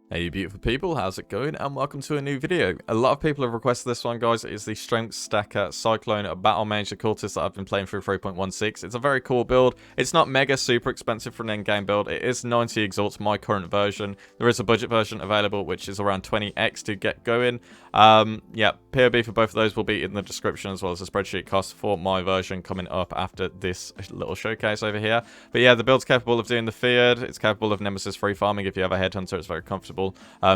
Hey you beautiful people, how's it going? And welcome to a new video. A lot of people have requested this one, guys. It's the Strength Stacker Cyclone Battlemage Occultist that I've been playing through 3.16. It's a very cool build. It's not mega super expensive for an endgame build. It is 90 exalts, my current version. There is a budget version available, which is around 20x to get going. Yeah, POB for both of those will be in the description, as well as the spreadsheet cost for my version coming up after this little showcase over here. But yeah, the build's capable of doing the feared. It's capable of Nemesis free farming. If you have a headhunter, it's very comfortable.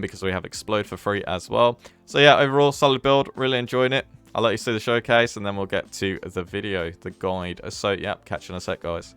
Because we have Explode for free as well. So yeah, overall solid build, really enjoying it. I'll let you see the showcase and then we'll get to the video, the guide. So yeah, catch you in a sec, guys.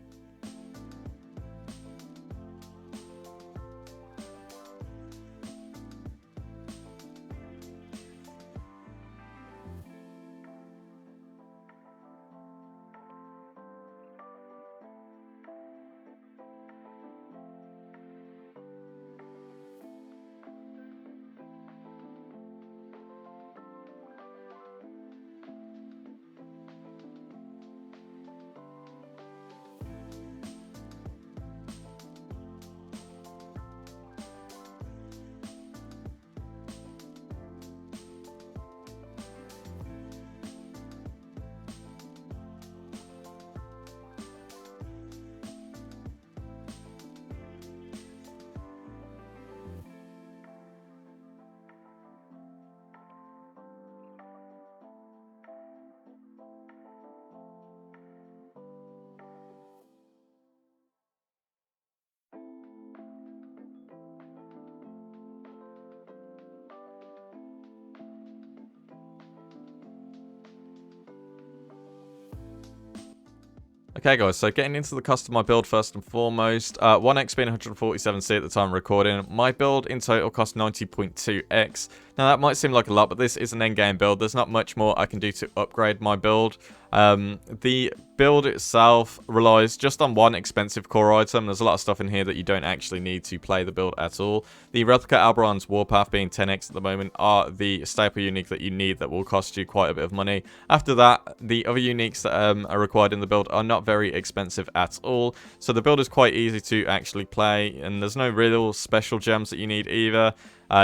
Okay guys, so getting into the cost of my build first and foremost, 1x being 147c at the time of recording. My build in total cost 90.2x. Now that might seem like a lot, but this is an endgame build. There's not much more I can do to upgrade my build. The build itself relies just on one expensive core item. There's a lot of stuff in here that you don't actually need to play the build at all. The Replica Alberon's Warpath being 10x at the moment are the staple unique that you need that will cost you quite a bit of money. After that, the other uniques that are required in the build are not very expensive at all. So the build is quite easy to actually play, and there's no real special gems that you need either.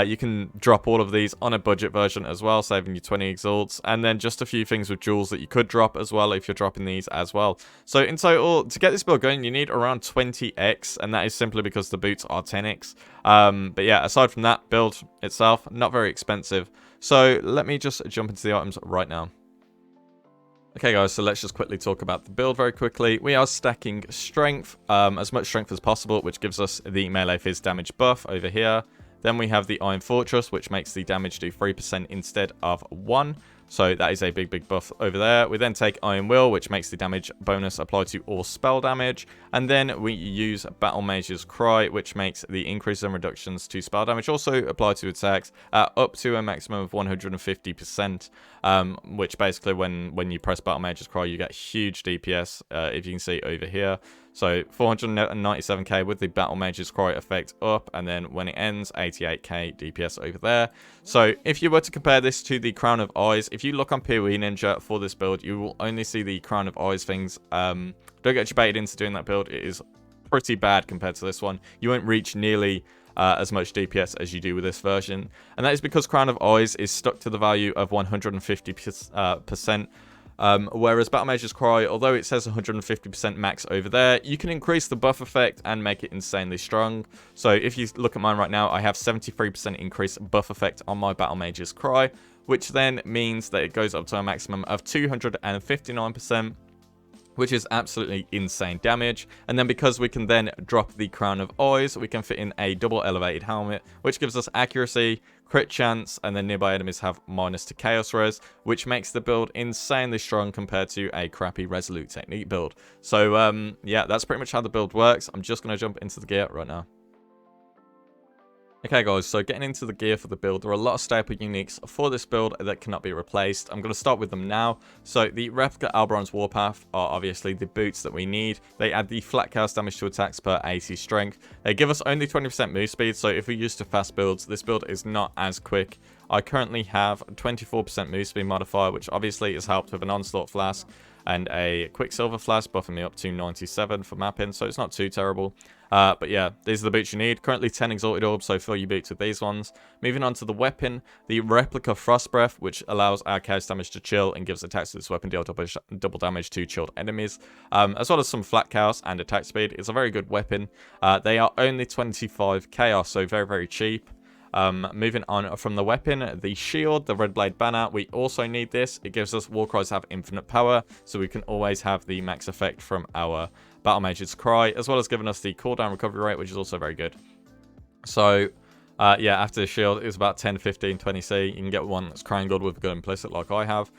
You can drop all of these on a budget version as well, saving you 20 exalts, and then just a few things with jewels that you could drop as well if you're dropping these as well. So in total, to get this build going, you need around 20x, and that is simply because the boots are 10x. But yeah, aside from that, build itself, not very expensive. So let me just jump into the items right now. Okay guys, so let's just quickly talk about the build very quickly. We are stacking strength, as much strength as possible, which gives us the melee fizz damage buff over here. Then we have the Iron Fortress, which makes the damage do 3% instead of 1. So that is a big buff over there. We then take Iron Will, which makes the damage bonus apply to all spell damage. And then we use Battlemage's Cry, which makes the increases and reductions to spell damage also apply to attacks up to a maximum of 150%. Which basically when you press Battlemage's Cry, you get huge DPS, if you can see over here. So 497k with the Battlemage's Cry effect up, and then when it ends, 88k DPS over there. So if you were to compare this to the Crown of Eyes, if you look on PoE Ninja for this build, you will only see the Crown of Eyes things. Don't get baited into doing that build. It is pretty bad compared to this one. You won't reach nearly as much DPS as you do with this version. And that is because Crown of Eyes is stuck to the value of 150%. Whereas Battlemage's Cry, although it says 150% max over there, you can increase the buff effect and make it insanely strong. So if you look at mine right now, I have 73% increased buff effect on my Battlemage's Cry, which then means that it goes up to a maximum of 259%. Which is absolutely insane damage. And then because we can then drop the Crown of Eyes, we can fit in a double elevated helmet, which gives us accuracy, crit chance, and then nearby enemies have minus to chaos res, which makes the build insanely strong compared to a crappy resolute technique build. So yeah, that's pretty much how the build works. I'm just going to jump into the gear right now. Okay guys, so getting into the gear for the build, there are a lot of staple uniques for this build that cannot be replaced. I'm going to start with them now. So the Replica Alberon's Warpath are obviously the boots that we need. They add the flat cast damage to attacks per 80 strength. They give us only 20% move speed, so if we use to fast builds, this build is not as quick. I currently have 24% move speed modifier, which obviously is helped with an Onslaught Flask and a Quicksilver Flask, buffing me up to 97 for mapping, so it's not too terrible. But yeah, these are the boots you need. Currently 10 exalted orbs, so fill your boots with these ones. Moving on to the weapon, the replica frost breath, which allows our chaos damage to chill and gives attacks to this weapon deal double damage to chilled enemies, as well as some flat chaos and attack speed. It's a very good weapon. They are only 25 chaos, so very, very cheap. Moving on from the weapon, the shield, the red blade banner, we also need this. It gives us Warcries have infinite power, so we can always have the max effect from our Battlemage's Cry, as well as giving us the cooldown recovery rate, which is also very good. So, yeah, after the shield, it's about 10, 15, 20C. You can get one that's Crying God with a good implicit like I have.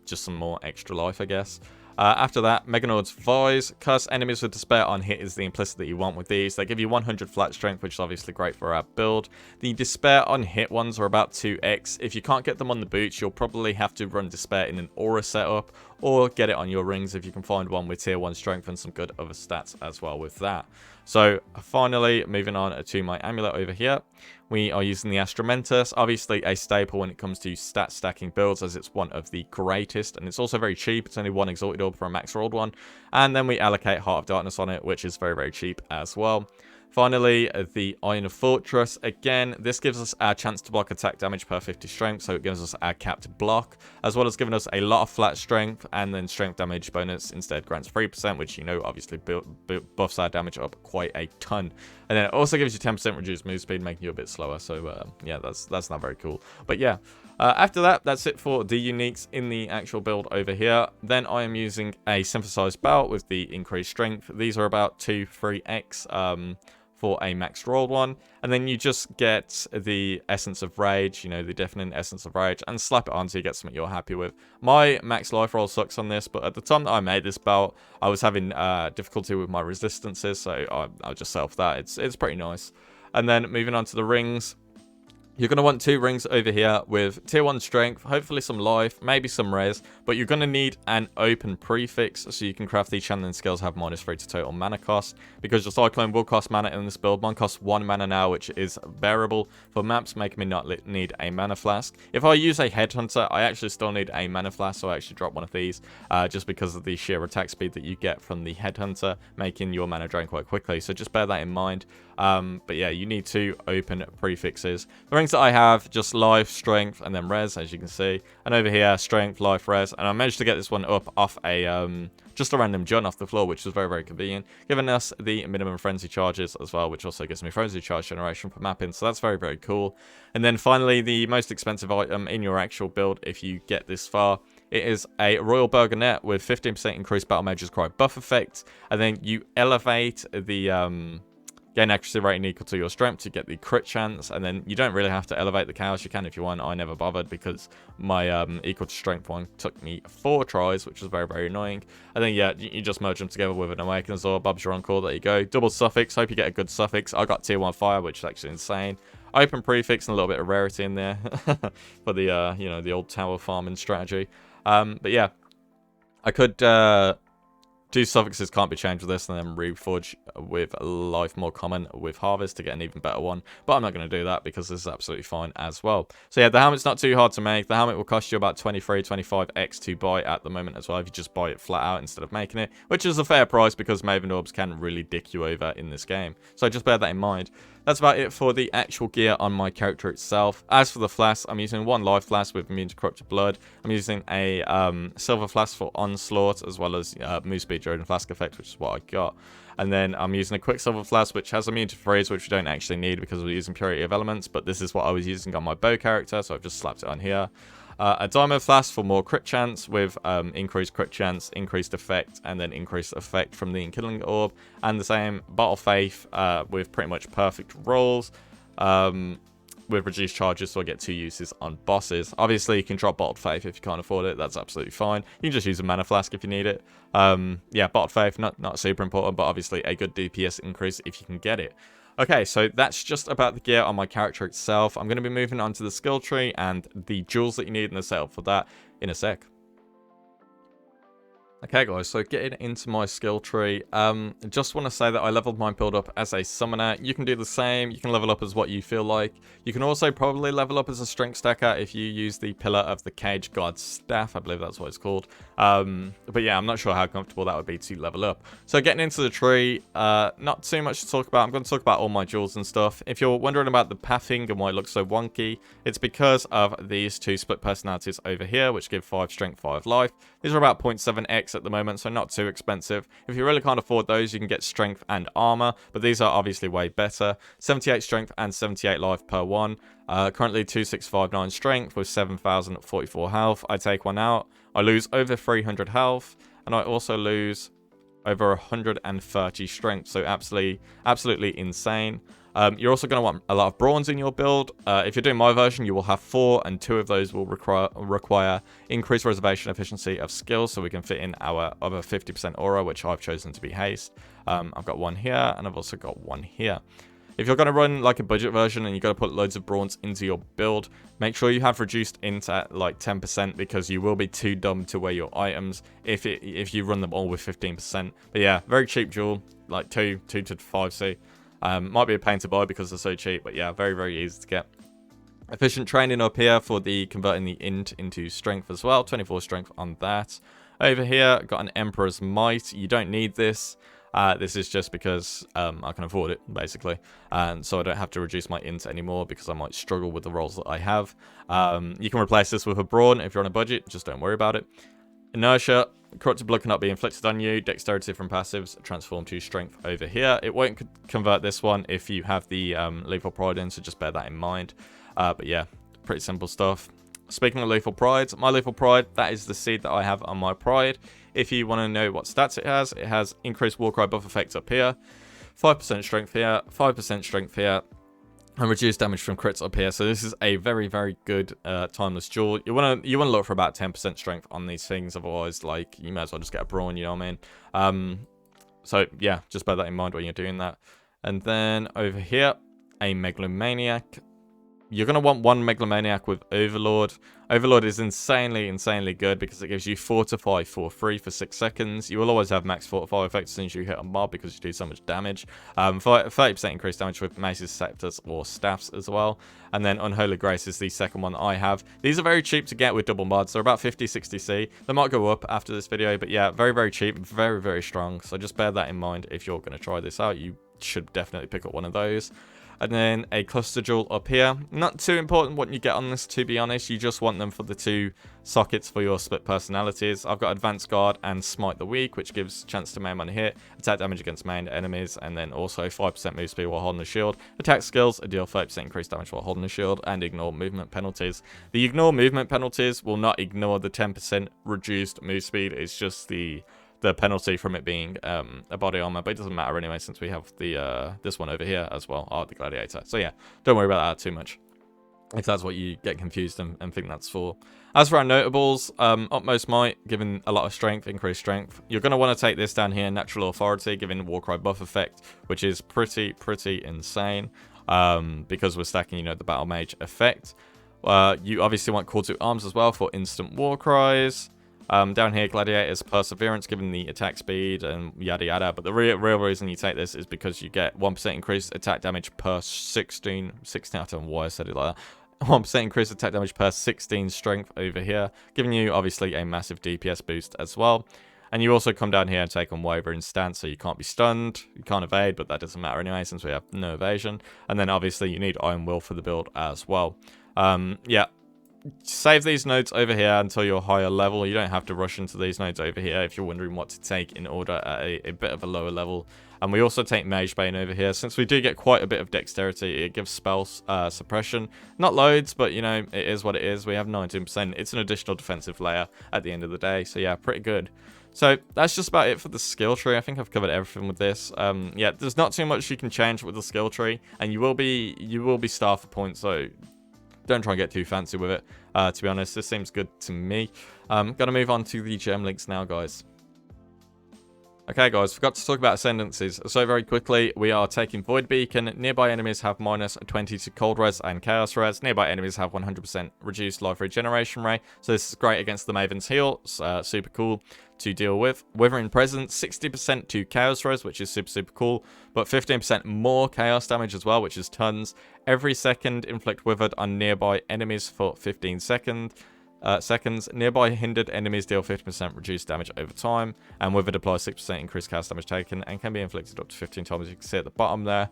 Just some more extra life, I guess. After that, Meganord's Vise. Curse enemies with Despair on hit is the implicit that you want with these. They give you 100 flat strength, which is obviously great for our build. The Despair on hit ones are about 2x. If you can't get them on the boots, you'll probably have to run Despair in an aura setup, or get it on your rings if you can find one with tier 1 strength and some good other stats as well with that. So finally, moving on to my amulet over here, we are using the Ascendancy, obviously a staple when it comes to stat stacking builds, as it's one of the greatest, and it's also very cheap. It's only 1 exalted orb for a max rolled one, and then we allocate Heart of Darkness on it, which is very, very cheap as well. Finally, the Iron of Fortress. Again, this gives us our chance to block attack damage per 50 strength, so it gives us our capped block, as well as giving us a lot of flat strength, and then strength damage bonus instead grants 3%, which, you know, obviously buffs our damage up quite a ton. And then it also gives you 10% reduced move speed, making you a bit slower, so yeah, that's not very cool. But yeah, after that, that's it for the uniques in the actual build over here. Then I am using a synthesized belt with the increased strength. These are about 2-3x for a max rolled one, and then you just get the Essence of Rage, you know, the deafening Essence of Rage, and slap it on so you get something you're happy with. My max life roll sucks on this, but at the time that I made this belt, I was having difficulty with my resistances, so I'll just sell for that. It's pretty nice. And then moving on to the rings. You're going to want 2 rings over here with tier 1 strength, hopefully some life, maybe some res, but you're going to need an open prefix so you can craft these channeling skills have -3 to total mana cost, because your Cyclone will cost mana in this build. Mine costs 1 mana now, which is bearable for maps, making me not need a mana flask. If I use a Headhunter, I actually still need a mana flask, so I actually drop one of these, just because of the sheer attack speed that you get from the Headhunter, making your mana drain quite quickly, so just bear that in mind. But yeah, you need 2 open prefixes. The rings that I have, just life, strength, and then res, as you can see. And over here, strength, life, res. And I managed to get this one up off a just a random jun off the floor, which was very, very convenient, giving us the minimum frenzy charges as well, which also gives me frenzy charge generation for mapping. So that's very, very cool. And then finally, the most expensive item in your actual build, if you get this far, it is a Royal Burgonet with 15% increased Battlemage's Cry buff effect. And then you elevate the gain accuracy rating equal to your strength to get the crit chance, and then you don't really have to elevate the chaos. You can if you want. I never bothered because my equal to strength one took me 4 tries, which was very, very annoying. And then yeah, you just merge them together with an Awakeners or Bob's your Encore. There you go. Double suffix. Hope you get a good suffix. I got tier 1 fire, which is actually insane. Open prefix and a little bit of rarity in there for the you know, the old tower farming strategy. But yeah, I could 2 suffixes can't be changed with this, and then reforge with life more common with harvest to get an even better one. But I'm not going to do that because this is absolutely fine as well. So yeah, the helmet's not too hard to make. The helmet will cost you about 23-25x to buy at the moment as well, if you just buy it flat out instead of making it, which is a fair price because Maven orbs can really dick you over in this game. So just bear that in mind. That's about it for the actual gear on my character itself. As for the flask, I'm using 1 life flask with immune to corrupted blood. I'm using a silver flask for onslaught, as well as move speed during the flask effect, which is what I got. And then I'm using a quicksilver flask, which has immune to freeze, which we don't actually need because we're using purity of elements, but this is what I was using on my bow character, so I've just slapped it on here. A diamond flask for more crit chance with increased crit chance, increased effect, and then increased effect from the Enkindling Orb. And the same Bottle Faith with pretty much perfect rolls with reduced charges, so I get 2 uses on bosses. Obviously, you can drop Bottled Faith if you can't afford it. That's absolutely fine. You can just use a mana flask if you need it. Yeah, Bottled Faith, not super important, but obviously a good DPS increase if you can get it. Okay, so that's just about the gear on my character itself. I'm going to be moving on to the skill tree and the jewels that you need in the setup for that in a sec. Okay guys, so getting into my skill tree, just want to say that I leveled my build up as a summoner. You can do the same, you can level up as what you feel like. You can also probably level up as a strength stacker if you use the Pillar of the Cage Guard Staff, I believe that's what it's called. But yeah, I'm not sure how comfortable that would be to level up. So getting into the tree, not too much to talk about. I'm going to talk about all my jewels and stuff. If you're wondering about the pathing and why it looks so wonky, it's because of these two split personalities over here, which give 5 strength, 5 life. These are about 0.7x at the moment, so not too expensive. If you really can't afford those, you can get strength and armor, but these are obviously way better. 78 strength and 78 life per one. Currently 2659 strength with 7044 health. I take one out, I lose over 300 health, and I also lose over 130 strength, so absolutely insane. You're also going to want a lot of bronze in your build. If you're doing my version, you will have 4, and 2 of those will require increased reservation efficiency of skills, so we can fit in our other 50% aura, which I've chosen to be haste. I've got one here, and I've also got one here. If you're going to run like a budget version and you've got to put loads of bronze into your build, make sure you have reduced int at like 10%, because you will be too dumb to wear your items if you run them all with 15%. But yeah, very cheap jewel, like 2 to 5C. Might be a pain to buy because they're so cheap, but yeah, very easy to get. Efficient training up here for the converting the int into strength as well. 24 strength on that. Over here, got an Emperor's Might. You don't need this. This is just because I can afford it, basically. And so I don't have to reduce my int anymore because I might struggle with the rolls that I have. You can replace this with a Brawn if you're on a budget. Just don't worry about it. Inertia. Corrupted blood cannot be inflicted on you. Dexterity from passives transform to strength over here. It won't convert this one if you have the lethal pride in, so just bear that in mind. But yeah, pretty simple stuff. Speaking of lethal pride, my lethal pride, that is the seed that I have on my pride. If you want to know what stats it has increased Warcry buff effect up here, 5% strength here, 5% strength here, and reduced damage from crits up here. So this is a very good timeless jewel. You want to look for about 10% strength on these things, otherwise like you might as well just get a Brawn, you know what I mean? So yeah, just bear that in mind when you're doing that. And then over here, a Megalomaniac. You're going to want one Megalomaniac with Overlord. Overlord is insanely good because it gives you Fortify for free for 6 seconds. You will always have max Fortify effect as soon as you hit a mob because you do so much damage. 30% increased damage with maces, scepters, or staffs as well. And then Unholy Grace is the second one that I have. These are very cheap to get with double mods. They're about 50-60C. They might go up after this video, but yeah, very cheap, very strong. So just bear that in mind if you're going to try this out. You should definitely pick up one of those. And then a cluster jewel up here. Not too important what you get on this, to be honest. You just want them for the 2 sockets for your split personalities. I've got Advanced Guard and Smite the Weak, which gives chance to main on hit, attack damage against main enemies, and then also 5% move speed while holding a shield. Attack skills, a deal 30% increased damage while holding a shield, and ignore movement penalties. The ignore movement penalties will not ignore the 10% reduced move speed. It's just the penalty from it being a body armor, but it doesn't matter anyway since we have the this one over here as well, the Gladiator. So yeah, don't worry about that too much if that's what you get confused and think that's for. As for our notables, Utmost Might, giving a lot of strength, increased strength. You're going to want to take this down here, Natural Authority, giving Warcry buff effect, which is pretty insane because we're stacking, you know, the Battlemage effect. You obviously want Call to Arms as well for instant Warcries. Down here, Gladiator's Perseverance, giving the attack speed and yada. But the real reason you take this is because you get 1% increased attack damage per 16, I don't know why I said it like that. 1% increased attack damage per 16 strength over here, giving you obviously a massive DPS boost as well. And you also come down here and take on Wavering Stance, so you can't be stunned, you can't evade, but that doesn't matter anyway since we have no evasion. And then obviously you need Iron Will for the build as well. Yeah. Save these nodes over here until you're higher level. You don't have to rush into these nodes over here if you're wondering what to take in order at a bit of a lower level. And we also take Mage Bane over here. Since we do get quite a bit of dexterity, it gives spell suppression. Not loads, but you know, it is what it is. We have 19%. It's an additional defensive layer at the end of the day. So yeah, pretty good. So that's just about it for the skill tree. I think I've covered everything with this. Yeah, there's not too much you can change with the skill tree, and you will be star for points, so don't try and get too fancy with it. To be honest, this seems good to me. Gonna move on to the gem links now, guys. Okay guys, forgot to talk about Ascendancies. So very quickly, we are taking Void Beacon. Nearby enemies have minus 20 to Cold Res and Chaos Res. Nearby enemies have 100% reduced life regeneration rate. So this is great against the Maven's heal. Super cool to deal with. Withering Presence, 60% to Chaos Res, which is super cool. But 15% more Chaos damage as well, which is tons. Every second, inflict Withered on nearby enemies for 15 seconds. Nearby hindered enemies deal 50% reduced damage over time, and Withered applies 6% increased cast damage taken and can be inflicted up to 15 times, as you can see at the bottom there.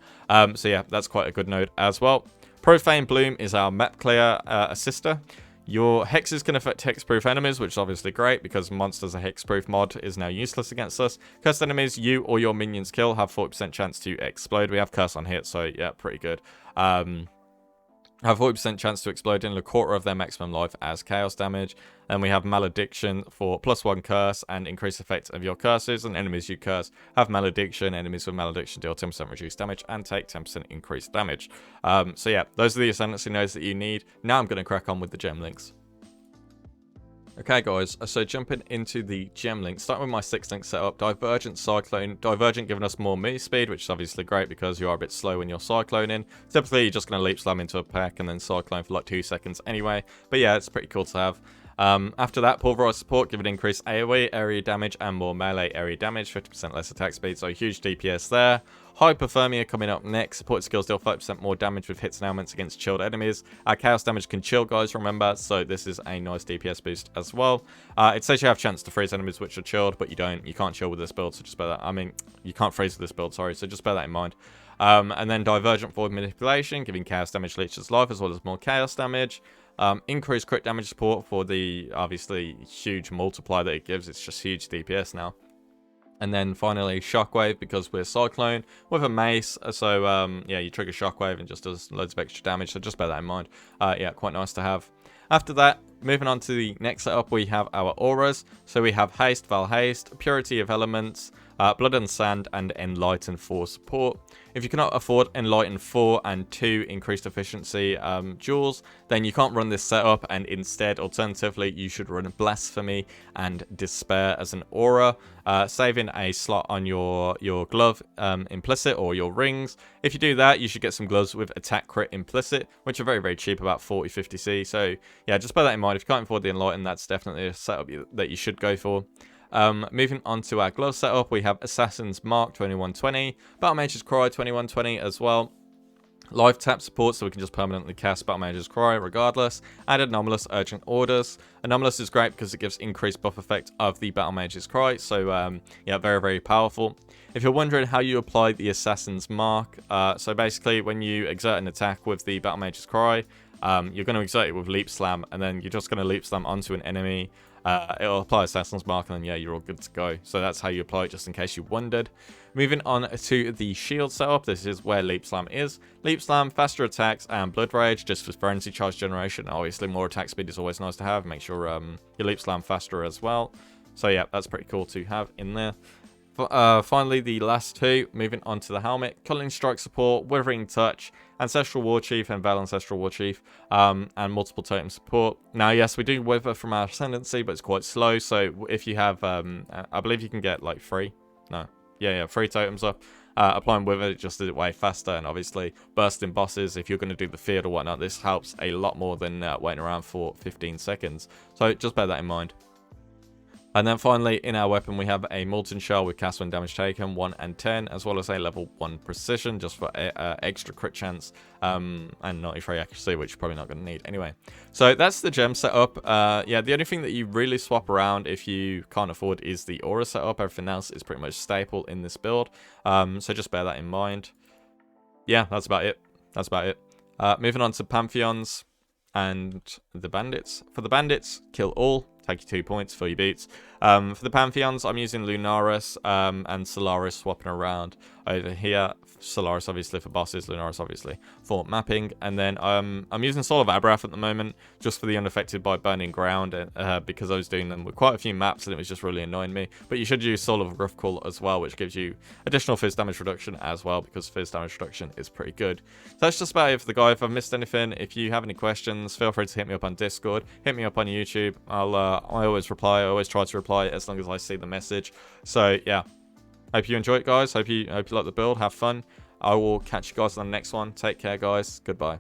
So yeah, that's quite a good node as well. Profane Bloom is our map clear assister. Your hexes can affect hexproof enemies, which is obviously great because monsters a hexproof mod is now useless against us. Cursed enemies you or your minions kill have 40% chance to explode. We have curse on hit, so yeah, pretty good. Have 40% chance to explode in a quarter of their maximum life as chaos damage. Then we have Malediction for +1 curse and increased effect of your curses, and enemies you curse have Malediction. Enemies with Malediction deal 10% reduced damage and take 10% increased damage. So yeah, those are the Ascendancy nodes that you need. Now I'm going to crack on with the gem links. Okay guys, so jumping into the gem link, starting with my 6-link setup, Divergent, Cyclone. Divergent giving us more move speed, which is obviously great because you are a bit slow when you're cycloning. Typically you're just going to leap slam into a pack and then cyclone for like 2 seconds anyway, but yeah, it's pretty cool to have. After that, Pulverize Support, give it increased AoE area damage and more melee area damage, 50% less attack speed, so huge DPS there. Hypothermia coming up next. Support skills deal 5% more damage with hits and ailments against chilled enemies. Chaos damage can chill, guys, remember, so this is a nice DPS boost as well. It says you have chance to freeze enemies which are chilled, but you don't. You can't chill with this build, so just bear that. I mean, you can't freeze with this build, sorry, so just bear that in mind. And then Divergent Void Manipulation, giving chaos damage leeches life as well as more chaos damage. Increased crit damage support for the obviously huge multiplier that it gives. It's just huge DPS now. And then finally Shockwave, because we're Cyclone with a mace, so yeah, you trigger Shockwave and just does loads of extra damage, so just bear that in mind. Yeah, quite nice to have. After that, moving on to the next setup, we have our auras. So we have Haste, Val Haste, Purity of Elements, Blood and Sand, and Enlighten for support. If you cannot afford Enlighten 4 and 2 increased efficiency jewels, then you can't run this setup, and instead, alternatively, you should run Blasphemy and Despair as an aura, saving a slot on your glove implicit or your rings. If you do that, you should get some gloves with attack crit implicit, which are very cheap, about 40-50C. So yeah, just bear that in mind. If you can't afford the Enlighten, that's definitely a setup that you should go for. Moving on to our glove setup, we have Assassin's Mark 2120, Battlemage's Cry 2120 as well. Life tap support, so we can just permanently cast Battlemage's Cry regardless, and Anomalous Urgent Orders. Anomalous is great because it gives increased buff effect of the Battlemage's Cry, so yeah, very powerful. If you're wondering how you apply the Assassin's Mark, so basically when you exert an attack with the Battlemage's Cry, you're going to exert it with Leap Slam, and then you're just going to Leap Slam onto an enemy. It'll apply Assassin's Mark, and then yeah, you're all good to go. So that's how you apply it, just in case you wondered. Moving on to the shield setup, this is where Leap Slam is. Leap Slam, faster attacks, and Blood Rage, just for frenzy charge generation. Obviously, more attack speed is always nice to have. Make sure you Leap Slam faster as well. So yeah, that's pretty cool to have in there. Finally, the last two, moving on to the helmet. Culling Strike support, Withering Touch, Ancestral War Chief and Val Ancestral War Chief, and multiple totem support. Now, yes, we do wither from our Ascendancy, but it's quite slow, so if you have, I believe you can get, like, free totems up. Applying Wither, it just did it way faster, and obviously, bursting bosses, if you're going to do the field or whatnot, this helps a lot more than waiting around for 15 seconds. So, just bear that in mind. And then finally, in our weapon, we have a Molten Shell with cast when damage taken, 1 and 10, as well as a level 1 precision, just for extra crit chance, and 93 accuracy, which you're probably not going to need anyway. So that's the gem setup. Yeah, the only thing that you really swap around if you can't afford is the aura setup. Everything else is pretty much staple in this build, so just bear that in mind. Yeah, that's about it. Moving on to Pantheons and the Bandits. For the Bandits, kill all. Take you 2 points for your beats. For the Pantheons, I'm using Lunaris and Solaris swapping around over here. Solaris obviously for bosses, Lunaris obviously for mapping. And then I'm using Soul of Abrath at the moment, just for the unaffected by burning ground, because I was doing them with quite a few maps and it was just really annoying me. But you should use Soul of Roughcall as well, which gives you additional fizz damage reduction as well, because fizz damage reduction is pretty good. So that's just about it for the guy. If I've missed anything, if you have any questions, feel free to hit me up on Discord, hit me up on YouTube. I always reply. I always try to reply as long as I see the message. So yeah, Hope you enjoy it, guys. Hope you like the build. Have fun. I will catch you guys on the next one. Take care, guys. Goodbye.